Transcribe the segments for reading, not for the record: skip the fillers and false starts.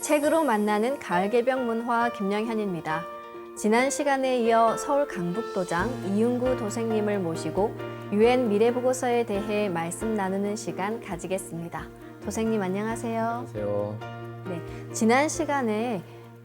책으로 만나는 가을 개병 문화 김영현입니다. 지난 시간에 이어 서울 강북도장 이윤구 도생님을 모시고 UN 미래보고서에 대해 말씀 나누는 시간 가지겠습니다. 도생님 안녕하세요. 안녕하세요. 네, 지난 시간에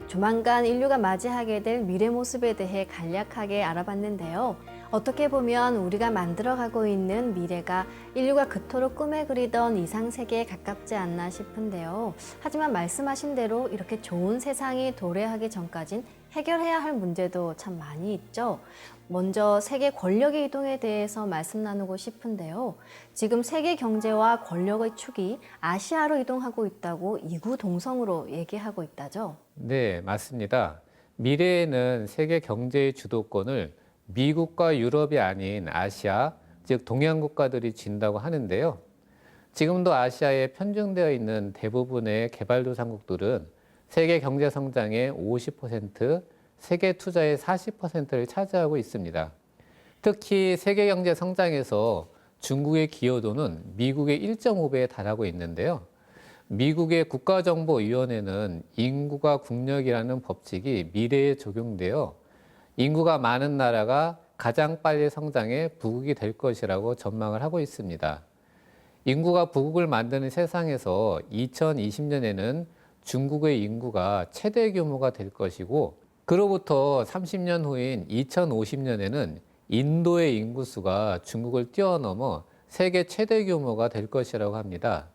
조만간 인류가 맞이하게 될 미래 모습에 대해 간략하게 알아봤는데요. 어떻게 보면 우리가 만들어가고 있는 미래가 인류가 그토록 꿈에 그리던 이상세계에 가깝지 않나 싶은데요. 하지만 말씀하신 대로 이렇게 좋은 세상이 도래하기 전까진 해결해야 할 문제도 참 많이 있죠. 먼저 세계 권력의 이동에 대해서 말씀 나누고 싶은데요. 지금 세계 경제와 권력의 축이 아시아로 이동하고 있다고 이구동성으로 얘기하고 있다죠. 네, 맞습니다. 미래에는 세계 경제의 주도권을 미국과 유럽이 아닌 아시아, 즉 동양 국가들이 쥔다고 하는데요. 지금도 아시아에 편중되어 있는 대부분의 개발도상국들은 세계 경제 성장의 50%, 세계 투자의 40%를 차지하고 있습니다. 특히 세계 경제 성장에서 중국의 기여도는 미국의 1.5배에 달하고 있는데요. 미국의 국가정보위원회는 인구가 국력이라는 법칙이 미래에 적용되어 인구가 많은 나라가 가장 빨리 성장해 부국이 될 것이라고 전망을 하고 있습니다. 인구가 부국을 만드는 세상에서 2020년에는 중국의 인구가 최대 규모가 될 것이고 그로부터 30년 후인 2050년에는 인도의 인구수가 중국을 뛰어넘어 세계 최대 규모가 될 것이라고 합니다.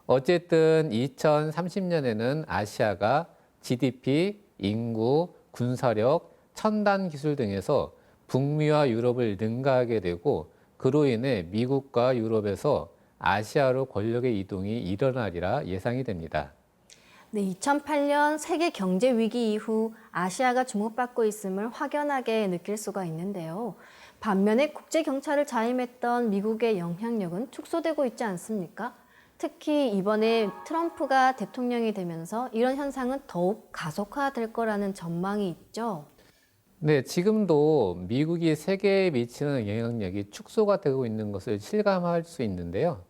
어쨌든 2030년에는 아시아가 GDP, 인구, 군사력, 첨단 기술 등에서 북미와 유럽을 능가하게 되고 그로 인해 미국과 유럽에서 아시아로 권력의 이동이 일어나리라 예상이 됩니다. 네, 2008년 세계 경제 위기 이후 아시아가 주목받고 있음을 확연하게 느낄 수가 있는데요. 반면에 국제 경찰을 자임했던 미국의 영향력은 축소되고 있지 않습니까? 특히 이번에 트럼프가 대통령이 되면서 이런 현상은 더욱 가속화될 거라는 전망이 있죠. 네, 지금도 미국이 세계에 미치는 영향력이 축소가 되고 있는 것을 실감할 수 있는데요.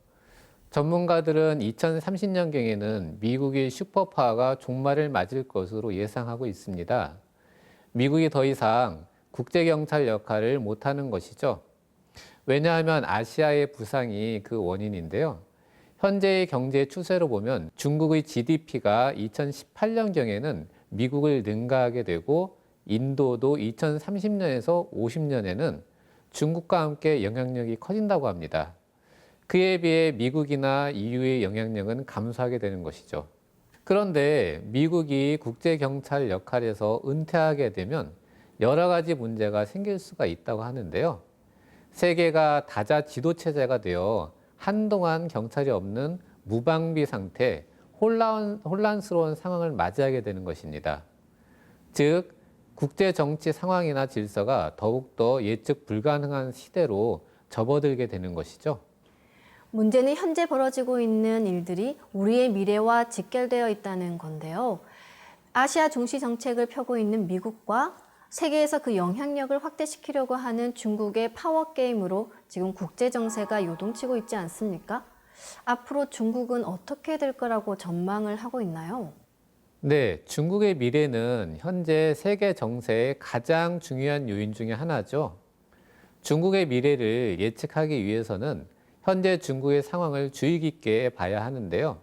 전문가들은 2030년경에는 미국의 슈퍼파워가 종말을 맞을 것으로 예상하고 있습니다. 미국이 더 이상 국제경찰 역할을 못하는 것이죠. 왜냐하면 아시아의 부상이 그 원인인데요. 현재의 경제 추세로 보면 중국의 GDP가 2018년경에는 미국을 능가하게 되고 인도도 2030년에서 50년에는 중국과 함께 영향력이 커진다고 합니다. 그에 비해 미국이나 EU의 영향력은 감소하게 되는 것이죠. 그런데 미국이 국제경찰 역할에서 은퇴하게 되면 여러 가지 문제가 생길 수가 있다고 하는데요. 세계가 다자 지도체제가 되어 한동안 경찰이 없는 무방비 상태, 혼란스러운 상황을 맞이하게 되는 것입니다. 즉, 국제 정치 상황이나 질서가 더욱더 예측 불가능한 시대로 접어들게 되는 것이죠. 문제는 현재 벌어지고 있는 일들이 우리의 미래와 직결되어 있다는 건데요. 아시아 중시 정책을 펴고 있는 미국과 세계에서 그 영향력을 확대시키려고 하는 중국의 파워게임으로 지금 국제 정세가 요동치고 있지 않습니까? 앞으로 중국은 어떻게 될 거라고 전망을 하고 있나요? 네, 중국의 미래는 현재 세계 정세의 가장 중요한 요인 중에 하나죠. 중국의 미래를 예측하기 위해서는 현재 중국의 상황을 주의 깊게 봐야 하는데요.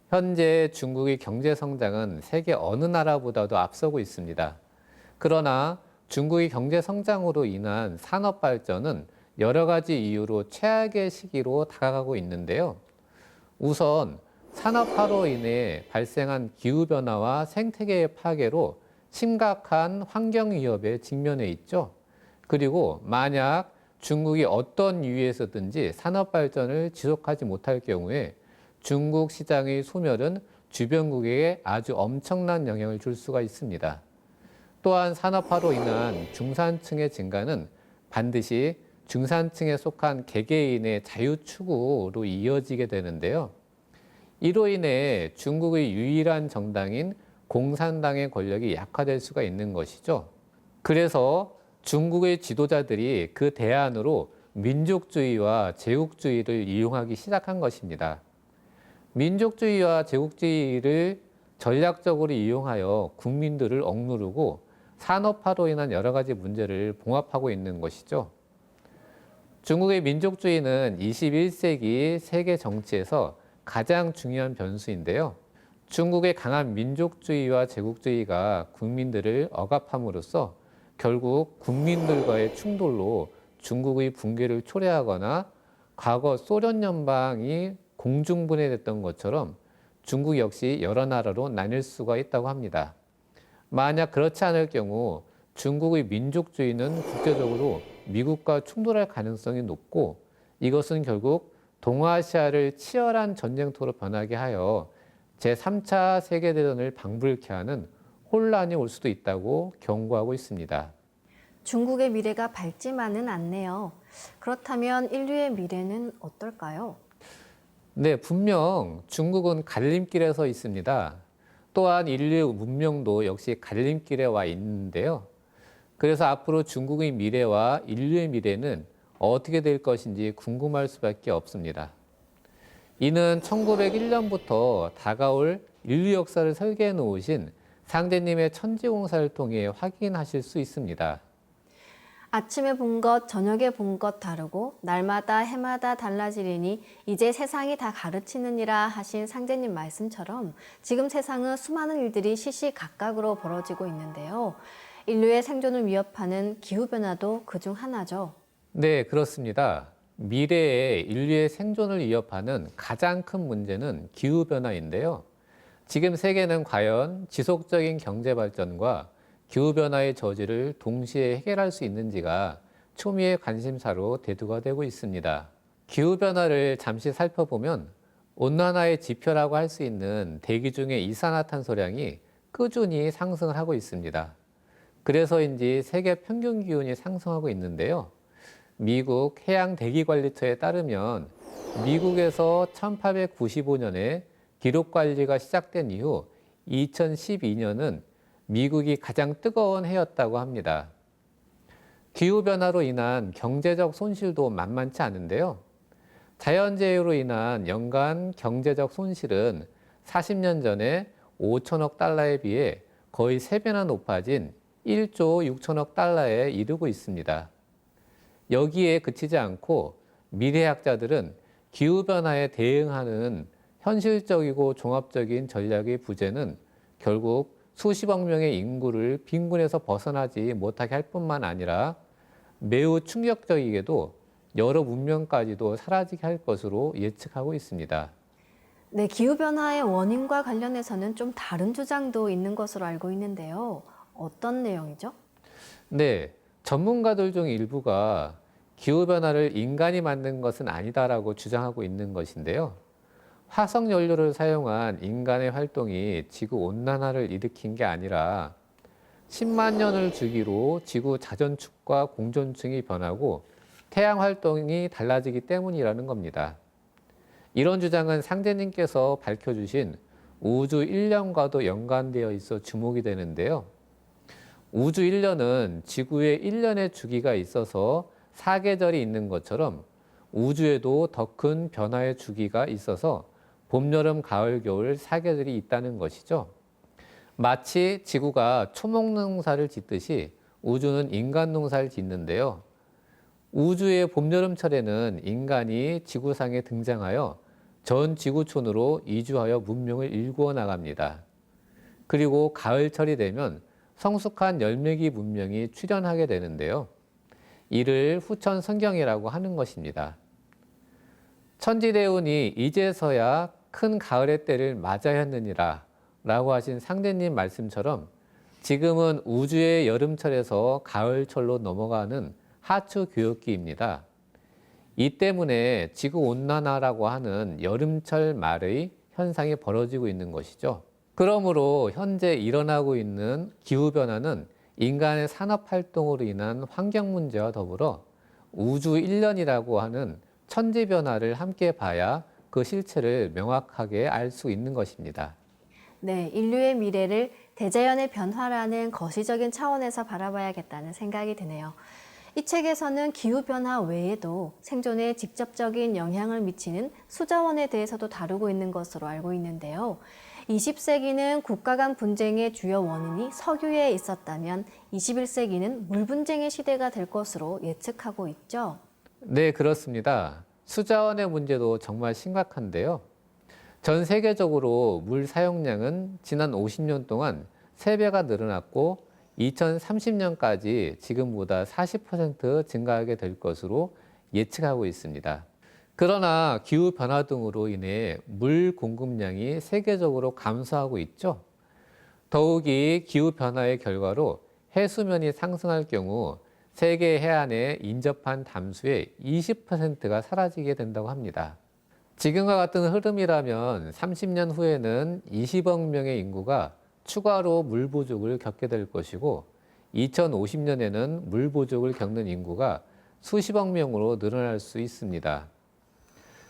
현재 중국의 경제 성장은 세계 어느 나라보다도 앞서고 있습니다. 그러나 중국의 경제 성장으로 인한 산업 발전은 여러 가지 이유로 최악의 시기로 다가가고 있는데요. 우선 산업화로 인해 발생한 기후변화와 생태계의 파괴로 심각한 환경 위협에 직면해 있죠. 그리고 만약 중국이 어떤 이유에서든지 산업 발전을 지속하지 못할 경우에 중국 시장의 소멸은 주변국에게 아주 엄청난 영향을 줄 수가 있습니다. 또한 산업화로 인한 중산층의 증가는 반드시 중산층에 속한 개개인의 자유 추구로 이어지게 되는데요. 이로 인해 중국의 유일한 정당인 공산당의 권력이 약화될 수가 있는 것이죠. 그래서 중국의 지도자들이 그 대안으로 민족주의와 제국주의를 이용하기 시작한 것입니다. 민족주의와 제국주의를 전략적으로 이용하여 국민들을 억누르고 산업화로 인한 여러 가지 문제를 봉합하고 있는 것이죠. 중국의 민족주의는 21세기 세계 정치에서 가장 중요한 변수인데요. 중국의 강한 민족주의와 제국주의가 국민들을 억압함으로써 결국 국민들과의 충돌로 중국의 붕괴를 초래하거나 과거 소련 연방이 공중분해됐던 것처럼 중국 역시 여러 나라로 나뉠 수가 있다고 합니다. 만약 그렇지 않을 경우 중국의 민족주의는 국제적으로 미국과 충돌할 가능성이 높고 이것은 결국 동아시아를 치열한 전쟁터로 변하게 하여 제3차 세계대전을 방불케 하는 혼란이 올 수도 있다고 경고하고 있습니다. 중국의 미래가 밝지만은 않네요. 그렇다면 인류의 미래는 어떨까요? 네, 분명 중국은 갈림길에 서 있습니다. 또한 인류 문명도 역시 갈림길에 와 있는데요. 그래서 앞으로 중국의 미래와 인류의 미래는 어떻게 될 것인지 궁금할 수밖에 없습니다. 이는 1901년부터 다가올 인류 역사를 설계해 놓으신 상제님의 천지공사를 통해 확인하실 수 있습니다. 아침에 본 것, 저녁에 본 것 다르고 날마다 해마다 달라지리니 이제 세상이 다 가르치느니라 하신 상제님 말씀처럼 지금 세상은 수많은 일들이 시시각각으로 벌어지고 있는데요. 인류의 생존을 위협하는 기후변화도 그중 하나죠. 네, 그렇습니다. 미래의 인류의 생존을 위협하는 가장 큰 문제는 기후변화인데요. 지금 세계는 과연 지속적인 경제 발전과 기후변화의 저지를 동시에 해결할 수 있는지가 초미의 관심사로 대두가 되고 있습니다. 기후변화를 잠시 살펴보면 온난화의 지표라고 할 수 있는 대기 중의 이산화탄소량이 꾸준히 상승을 하고 있습니다. 그래서인지 세계 평균 기온이 상승하고 있는데요. 미국 해양대기관리처에 따르면 미국에서 1895년에 기록관리가 시작된 이후 2012년은 미국이 가장 뜨거운 해였다고 합니다. 기후변화로 인한 경제적 손실도 만만치 않은데요. 자연재해로 인한 연간 경제적 손실은 40년 전에 5천억 달러에 비해 거의 3배나 높아진 1조 6천억 달러에 이르고 있습니다. 여기에 그치지 않고 미래학자들은 기후변화에 대응하는 현실적이고 종합적인 전략의 부재는 결국 수십억 명의 인구를 빈곤에서 벗어나지 못하게 할 뿐만 아니라 매우 충격적이게도 여러 문명까지도 사라지게 할 것으로 예측하고 있습니다. 네, 기후변화의 원인과 관련해서는 좀 다른 주장도 있는 것으로 알고 있는데요. 어떤 내용이죠? 네, 전문가들 중 일부가 기후변화를 인간이 만든 것은 아니다라고 주장하고 있는 것인데요. 화석 연료를 사용한 인간의 활동이 지구 온난화를 일으킨 게 아니라 10만 년을 주기로 지구 자전축과 공전층이 변하고 태양 활동이 달라지기 때문이라는 겁니다. 이런 주장은 상제님께서 밝혀주신 우주 1년과도 연관되어 있어 주목이 되는데요. 우주 1년은 지구의 1년의 주기가 있어서 사계절이 있는 것처럼 우주에도 더 큰 변화의 주기가 있어서 봄, 여름, 가을, 겨울 사계절이 있다는 것이죠. 마치 지구가 초목 농사를 짓듯이 우주는 인간 농사를 짓는데요. 우주의 봄, 여름철에는 인간이 지구상에 등장하여 전 지구촌으로 이주하여 문명을 일구어 나갑니다. 그리고 가을철이 되면 성숙한 열매기 문명이 출현하게 되는데요. 이를 후천 성경이라고 하는 것입니다. 천지대운이 이제서야 큰 가을의 때를 맞아야 했느니라 라고 하신 상제님 말씀처럼 지금은 우주의 여름철에서 가을철로 넘어가는 하추 교역기입니다. 이 때문에 지구온난화라고 하는 여름철 말의 현상이 벌어지고 있는 것이죠. 그러므로 현재 일어나고 있는 기후변화는 인간의 산업활동으로 인한 환경 문제와 더불어 우주 1년이라고 하는 천지변화를 함께 봐야 그 실체를 명확하게 알 수 있는 것입니다. 네, 인류의 미래를 대자연의 변화라는 거시적인 차원에서 바라봐야겠다는 생각이 드네요. 이 책에서는 기후변화 외에도 생존에 직접적인 영향을 미치는 수자원에 대해서도 다루고 있는 것으로 알고 있는데요. 20세기는 국가 간 분쟁의 주요 원인이 석유에 있었다면 21세기는 물 분쟁의 시대가 될 것으로 예측하고 있죠. 네, 그렇습니다. 수자원의 문제도 정말 심각한데요. 전 세계적으로 물 사용량은 지난 50년 동안 3배가 늘어났고 2030년까지 지금보다 40% 증가하게 될 것으로 예측하고 있습니다. 그러나 기후변화 등으로 인해 물 공급량이 세계적으로 감소하고 있죠. 더욱이 기후변화의 결과로 해수면이 상승할 경우 세계 해안에 인접한 담수의 20%가 사라지게 된다고 합니다. 지금과 같은 흐름이라면 30년 후에는 20억 명의 인구가 추가로 물 부족을 겪게 될 것이고 2050년에는 물 부족을 겪는 인구가 수십억 명으로 늘어날 수 있습니다.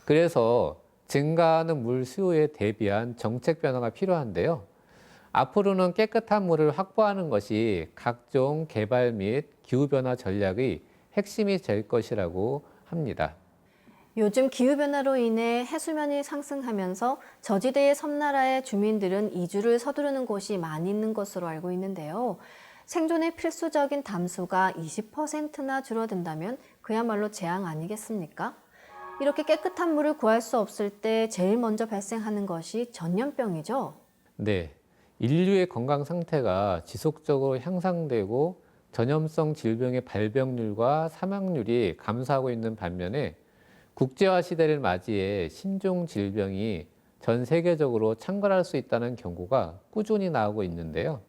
그래서 증가하는 물 수요에 대비한 정책 변화가 필요한데요. 앞으로는 깨끗한 물을 확보하는 것이 각종 개발 및 기후변화 전략의 핵심이 될 것이라고 합니다. 요즘 기후변화로 인해 해수면이 상승하면서 저지대의 섬나라의 주민들은 이주를 서두르는 곳이 많이 있는 것으로 알고 있는데요. 생존에 필수적인 담수가 20%나 줄어든다면 그야말로 재앙 아니겠습니까? 이렇게 깨끗한 물을 구할 수 없을 때 제일 먼저 발생하는 것이 전염병이죠. 네, 인류의 건강 상태가 지속적으로 향상되고 전염성 질병의 발병률과 사망률이 감소하고 있는 반면에 국제화 시대를 맞이해 신종 질병이 전 세계적으로 창궐할 수 있다는 경고가 꾸준히 나오고 있는데요.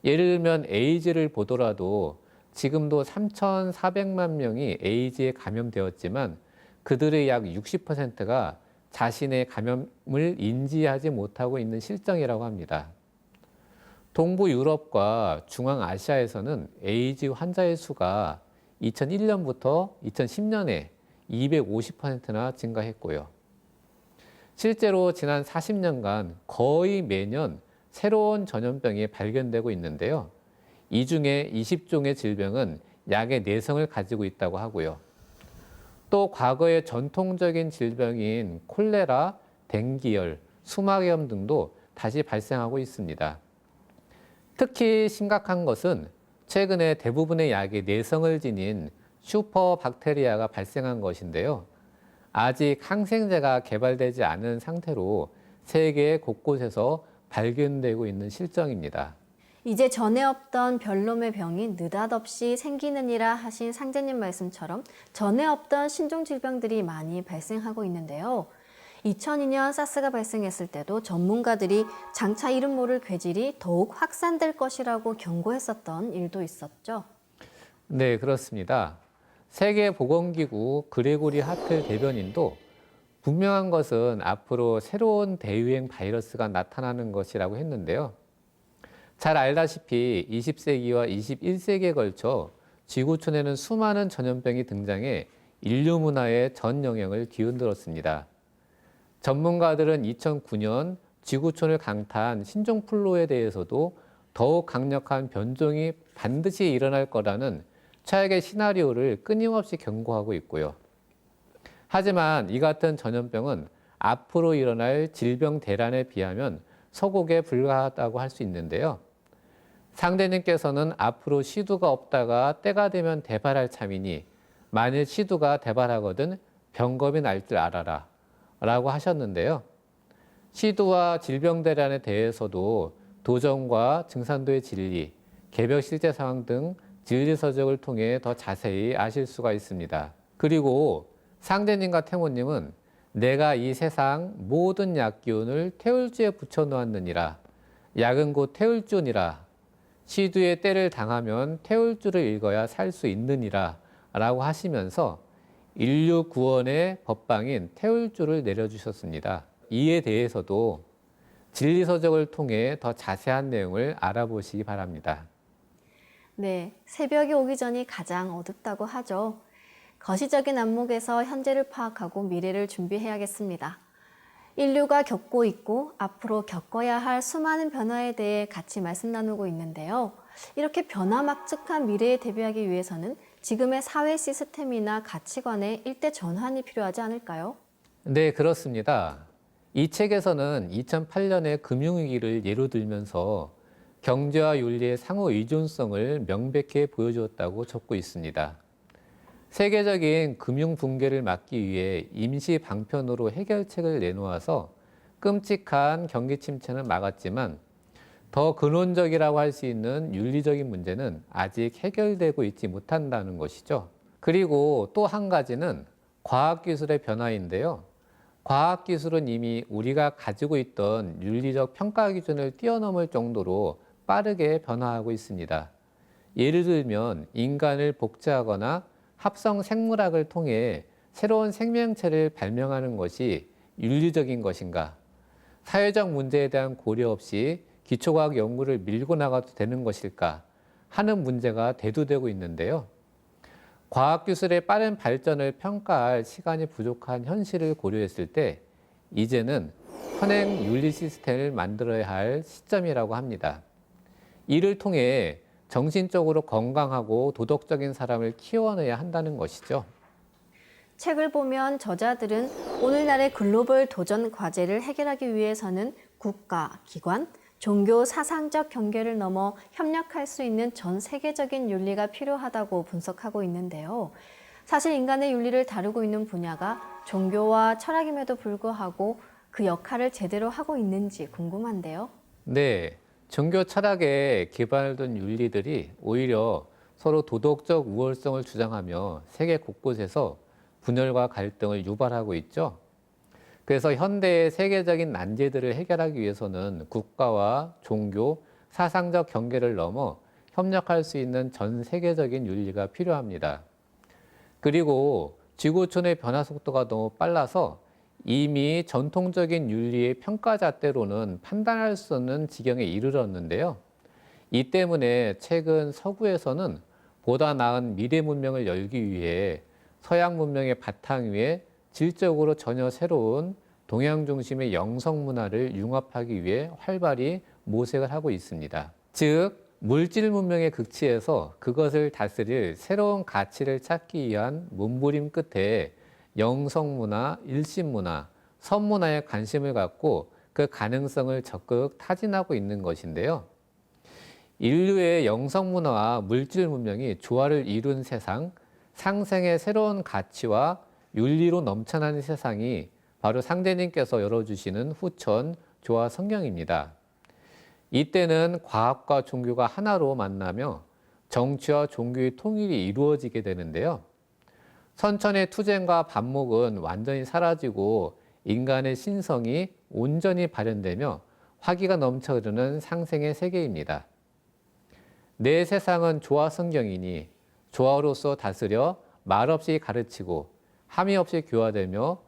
예를 들면 에이즈를 보더라도 지금도 3,400만 명이 에이즈에 감염되었지만 그들의 약 60%가 자신의 감염을 인지하지 못하고 있는 실정이라고 합니다. 동부 유럽과 중앙아시아에서는 에이즈 환자의 수가 2001년부터 2010년에 250%나 증가했고요. 실제로 지난 40년간 거의 매년 새로운 전염병이 발견되고 있는데요. 이 중에 20종의 질병은 약의 내성을 가지고 있다고 하고요. 또 과거의 전통적인 질병인 콜레라, 댕기열, 수막염 등도 다시 발생하고 있습니다. 특히 심각한 것은 최근에 대부분의 약이 내성을 지닌 슈퍼박테리아가 발생한 것인데요. 아직 항생제가 개발되지 않은 상태로 세계 곳곳에서 발견되고 있는 실정입니다. 이제 전에 없던 별놈의 병이 느닷없이 생기느니라 하신 상제님 말씀처럼 전에 없던 신종 질병들이 많이 발생하고 있는데요. 2002년 사스가 발생했을 때도 전문가들이 장차 이름 모를 괴질이 더욱 확산될 것이라고 경고했었던 일도 있었죠. 네, 그렇습니다. 세계보건기구 그레고리 하펠 대변인도 분명한 것은 앞으로 새로운 대유행 바이러스가 나타나는 것이라고 했는데요. 잘 알다시피 20세기와 21세기에 걸쳐 지구촌에는 수많은 전염병이 등장해 인류 문화에 전 영향을 뒤흔들었습니다. 전문가들은 2009년 지구촌을 강타한 신종플루에 대해서도 더욱 강력한 변종이 반드시 일어날 거라는 최악의 시나리오를 끊임없이 경고하고 있고요. 하지만 이 같은 전염병은 앞으로 일어날 질병 대란에 비하면 소곡에 불과하다고 할 수 있는데요. 상대님께서는 앞으로 시두가 없다가 때가 되면 대발할 참이니 만일 시두가 대발하거든 병겁이 날 줄 알아라 라고 하셨는데요. 시두와 질병 대란에 대해서도 도정과 증산도의 진리, 개별 실제 상황 등 진리서적을 통해 더 자세히 아실 수가 있습니다. 그리고 상대님과 태모님은 내가 이 세상 모든 약기운을 태울주에 붙여놓았느니라. 약은 곧 태울주니라. 시두의 때를 당하면 태울주를 읽어야 살 수 있느니라 라고 하시면서 인류 구원의 법방인 태울주를 내려주셨습니다. 이에 대해서도 진리서적을 통해 더 자세한 내용을 알아보시기 바랍니다. 네, 새벽이 오기 전이 가장 어둡다고 하죠. 거시적인 안목에서 현재를 파악하고 미래를 준비해야겠습니다. 인류가 겪고 있고 앞으로 겪어야 할 수많은 변화에 대해 같이 말씀 나누고 있는데요. 이렇게 변화막측한 미래에 대비하기 위해서는 지금의 사회 시스템이나 가치관에 일대 전환이 필요하지 않을까요? 네, 그렇습니다. 이 책에서는 2008년의 금융위기를 예로 들면서 경제와 윤리의 상호 의존성을 명백히 보여주었다고 적고 있습니다. 세계적인 금융 붕괴를 막기 위해 임시 방편으로 해결책을 내놓아서 끔찍한 경기 침체는 막았지만 더 근원적이라고 할 수 있는 윤리적인 문제는 아직 해결되고 있지 못한다는 것이죠. 그리고 또 한 가지는 과학기술의 변화인데요. 과학기술은 이미 우리가 가지고 있던 윤리적 평가 기준을 뛰어넘을 정도로 빠르게 변화하고 있습니다. 예를 들면 인간을 복제하거나 합성 생물학을 통해 새로운 생명체를 발명하는 것이 윤리적인 것인가? 사회적 문제에 대한 고려 없이 기초과학 연구를 밀고 나가도 되는 것일까 하는 문제가 대두되고 있는데요. 과학기술의 빠른 발전을 평가할 시간이 부족한 현실을 고려했을 때 이제는 현행 윤리 시스템을 만들어야 할 시점이라고 합니다. 이를 통해 정신적으로 건강하고 도덕적인 사람을 키워내야 한다는 것이죠. 책을 보면 저자들은 오늘날의 글로벌 도전 과제를 해결하기 위해서는 국가, 기관, 종교, 사상적 경계를 넘어 협력할 수 있는 전 세계적인 윤리가 필요하다고 분석하고 있는데요. 사실 인간의 윤리를 다루고 있는 분야가 종교와 철학임에도 불구하고 그 역할을 제대로 하고 있는지 궁금한데요. 네, 종교 철학에 기반을 둔 윤리들이 오히려 서로 도덕적 우월성을 주장하며 세계 곳곳에서 분열과 갈등을 유발하고 있죠. 그래서 현대의 세계적인 난제들을 해결하기 위해서는 국가와 종교, 사상적 경계를 넘어 협력할 수 있는 전 세계적인 윤리가 필요합니다. 그리고 지구촌의 변화 속도가 너무 빨라서 이미 전통적인 윤리의 평가잣대로는 판단할 수 없는 지경에 이르렀는데요. 이 때문에 최근 서구에서는 보다 나은 미래 문명을 열기 위해 서양 문명의 바탕 위에 질적으로 전혀 새로운 동양 중심의 영성 문화를 융합하기 위해 활발히 모색을 하고 있습니다. 즉, 물질 문명의 극치에서 그것을 다스릴 새로운 가치를 찾기 위한 몸부림 끝에 영성 문화, 일신 문화, 선문화에 관심을 갖고 그 가능성을 적극 타진하고 있는 것인데요. 인류의 영성 문화와 물질 문명이 조화를 이룬 세상, 상생의 새로운 가치와 윤리로 넘쳐나는 세상이 바로 상제님께서 열어주시는 후천 조화 성경입니다. 이때는 과학과 종교가 하나로 만나며 정치와 종교의 통일이 이루어지게 되는데요. 선천의 투쟁과 반목은 완전히 사라지고 인간의 신성이 온전히 발현되며 화기가 넘쳐 흐르는 상생의 세계입니다. 내 세상은 조화 성경이니 조화로서 다스려 말없이 가르치고 함이 없이 교화되며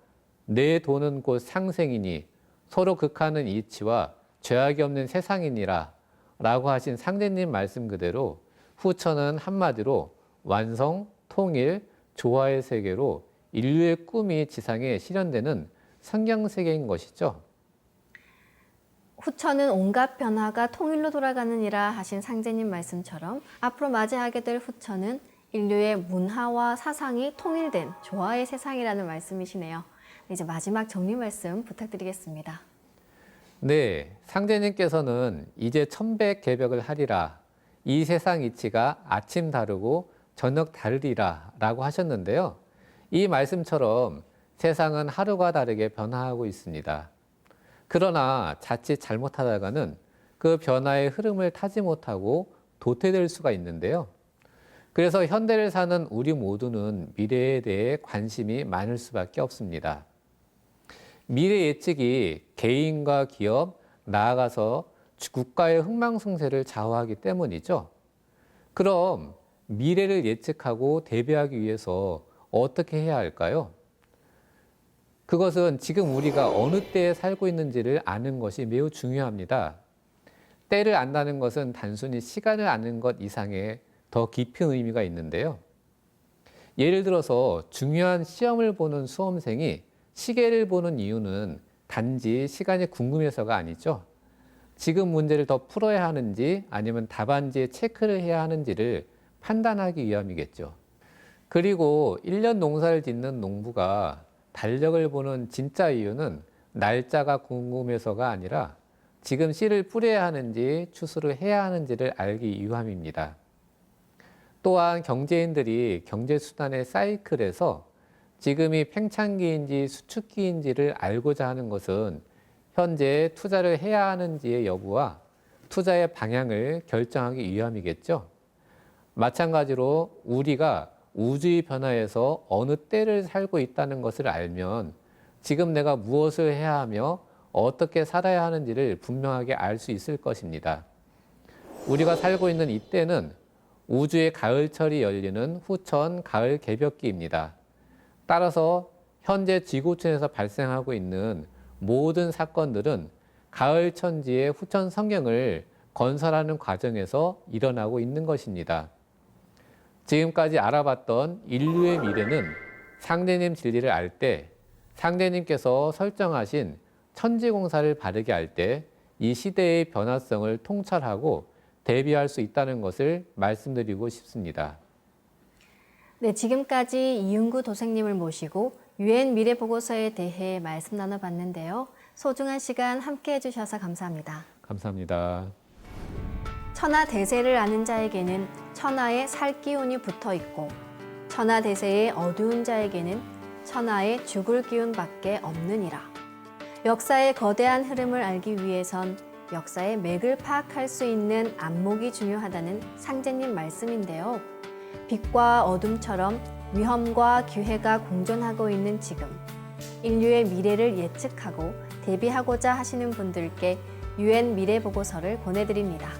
내 도는 곧 상생이니 서로 극하는 이치와 죄악이 없는 세상이니라 라고 하신 상제님 말씀 그대로 후천은 한마디로 완성, 통일, 조화의 세계로 인류의 꿈이 지상에 실현되는 성경 세계인 것이죠. 후천은 온갖 변화가 통일로 돌아가느니라 하신 상제님 말씀처럼 앞으로 맞이하게 될 후천은 인류의 문화와 사상이 통일된 조화의 세상이라는 말씀이시네요. 이제 마지막 정리 말씀 부탁드리겠습니다. 네, 상제님께서는 이제 천백개벽을 하리라. 이 세상 이치가 아침 다르고 저녁 다르리라 라고 하셨는데요. 이 말씀처럼 세상은 하루가 다르게 변화하고 있습니다. 그러나 자칫 잘못하다가는 그 변화의 흐름을 타지 못하고 도태될 수가 있는데요. 그래서 현대를 사는 우리 모두는 미래에 대해 관심이 많을 수밖에 없습니다. 미래 예측이 개인과 기업, 나아가서 국가의 흥망성쇠를 좌우하기 때문이죠. 그럼 미래를 예측하고 대비하기 위해서 어떻게 해야 할까요? 그것은 지금 우리가 어느 때에 살고 있는지를 아는 것이 매우 중요합니다. 때를 안다는 것은 단순히 시간을 아는 것 이상의 더 깊은 의미가 있는데요. 예를 들어서 중요한 시험을 보는 수험생이 시계를 보는 이유는 단지 시간이 궁금해서가 아니죠. 지금 문제를 더 풀어야 하는지 아니면 답안지에 체크를 해야 하는지를 판단하기 위함이겠죠. 그리고 1년 농사를 짓는 농부가 달력을 보는 진짜 이유는 날짜가 궁금해서가 아니라 지금 씨를 뿌려야 하는지 추수를 해야 하는지를 알기 위함입니다. 또한 경제인들이 경제수단의 사이클에서 지금이 팽창기인지 수축기인지를 알고자 하는 것은 현재 투자를 해야 하는지의 여부와 투자의 방향을 결정하기 위함이겠죠. 마찬가지로 우리가 우주의 변화에서 어느 때를 살고 있다는 것을 알면 지금 내가 무엇을 해야 하며 어떻게 살아야 하는지를 분명하게 알 수 있을 것입니다. 우리가 살고 있는 이 때는 우주의 가을철이 열리는 후천 가을 개벽기입니다. 따라서 현재 지구촌에서 발생하고 있는 모든 사건들은 가을 천지의 후천 성경을 건설하는 과정에서 일어나고 있는 것입니다. 지금까지 알아봤던 인류의 미래는 상대님 진리를 알 때, 상대님께서 설정하신 천지공사를 바르게 할 때 이 시대의 변화성을 통찰하고 대비할 수 있다는 것을 말씀드리고 싶습니다. 네, 지금까지 이윤구 도생님을 모시고 유엔 미래보고서에 대해 말씀 나눠봤는데요. 소중한 시간 함께 해주셔서 감사합니다. 감사합니다. 천하 대세를 아는 자에게는 천하의 살 기운이 붙어 있고 천하 대세의 어두운 자에게는 천하의 죽을 기운밖에 없느니라. 역사의 거대한 흐름을 알기 위해선 역사의 맥을 파악할 수 있는 안목이 중요하다는 상제님 말씀인데요. 빛과 어둠처럼 위험과 기회가 공존하고 있는 지금, 인류의 미래를 예측하고 대비하고자 하시는 분들께 유엔 미래보고서를 보내드립니다.